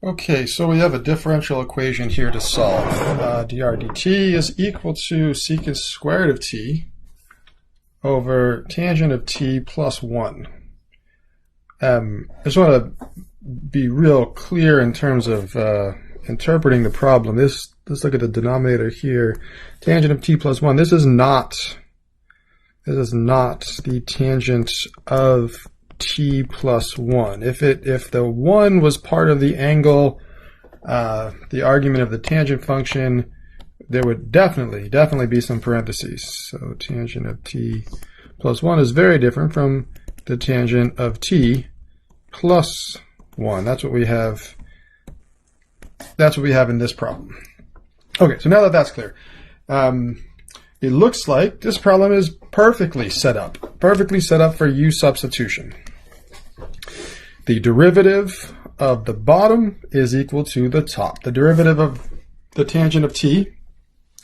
Okay, so we have a differential equation here to solve. dr dt is equal to secant squared of t over tangent of t plus 1. I just want to be real clear in terms of interpreting the problem. Let's look at the denominator here. Tangent of t plus 1. This is not the tangent of t plus 1. If the 1 was part of the angle, the argument of the tangent function, there would definitely be some parentheses. So tangent of t plus 1 is very different from the tangent of t plus 1. That's what we have. That's what we have in this problem. Okay, so now that that's clear, it looks like this problem is perfectly set up for u substitution. The derivative of the bottom is equal to the top. The derivative of the tangent of t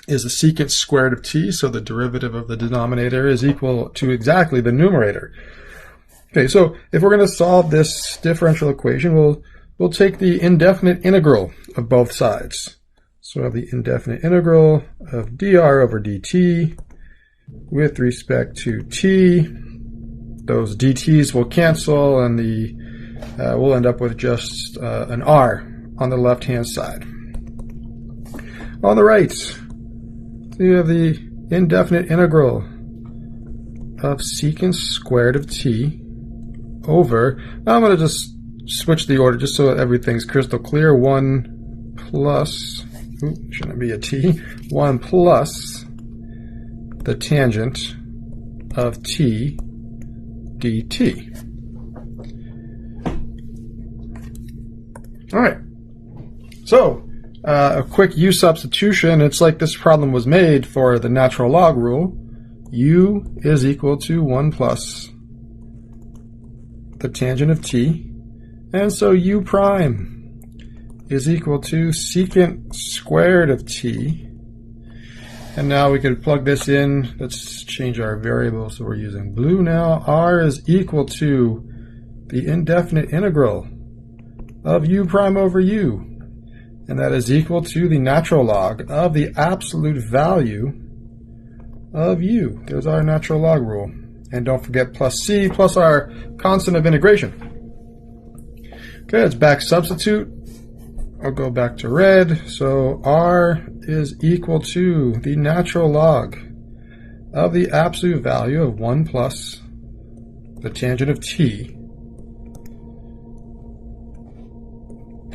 is the secant squared of t, so the derivative of the denominator is equal to exactly the numerator. Okay, so if we're going to solve this differential equation, we'll take the indefinite integral of both sides. So we have the indefinite integral of dr over dt with respect to t. Those dt's will cancel, and we'll end up with just an r on the left-hand side. On the right, you have the indefinite integral of secant squared of t over, now I'm going to just switch the order just so everything's crystal clear. 1 plus, shouldn't it be a t? 1 plus the tangent of t dt. All right, so a quick u substitution. It's like this problem was made for the natural log rule. U is equal to 1 plus the tangent of t, and so u prime is equal to secant squared of t. And now we could plug this in. Let's change our variable, so we're using blue now. R is equal to the indefinite integral of u prime over u, and that is equal to the natural log of the absolute value of u. There's our natural log rule. And don't forget plus c plus our constant of integration. Okay, let's back substitute. I'll go back to red. So r is equal to the natural log of the absolute value of 1 plus the tangent of t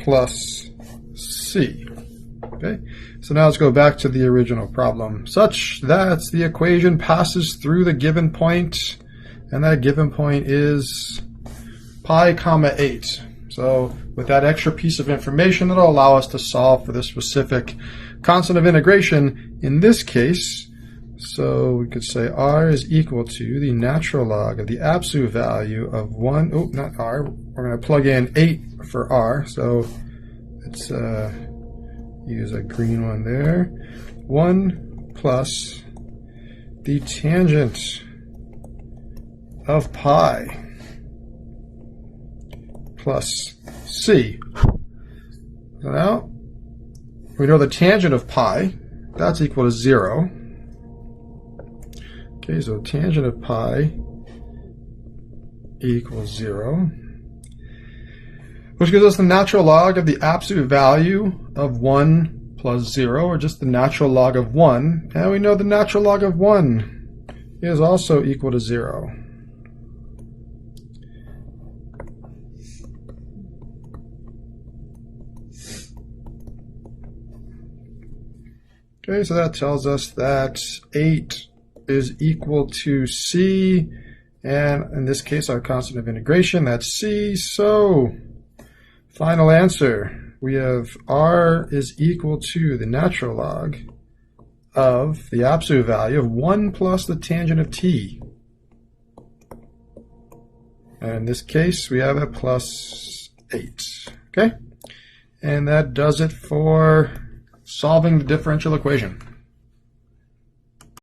plus c. Okay, so now let's go back to the original problem, such that the equation passes through the given point, and that given point is pi comma 8. So with that extra piece of information, it'll allow us to solve for the specific constant of integration in this case. So we could say r is equal to the natural log of the absolute value of 1, oh, not r, we're going to plug in 8 for r, so let's use a green one there. 1 plus the tangent of pi plus c. So now we know the tangent of pi, that's equal to 0. Okay, so tangent of pi equals 0, which gives us the natural log of the absolute value of 1 plus 0, or just the natural log of 1. And we know the natural log of 1 is also equal to 0. Okay, so that tells us that 8 is equal to c, and in this case our constant of integration, that's c. So final answer, we have r is equal to the natural log of the absolute value of 1 plus the tangent of t. And in this case, we have a plus 8. Okay? And that does it for solving the differential equation.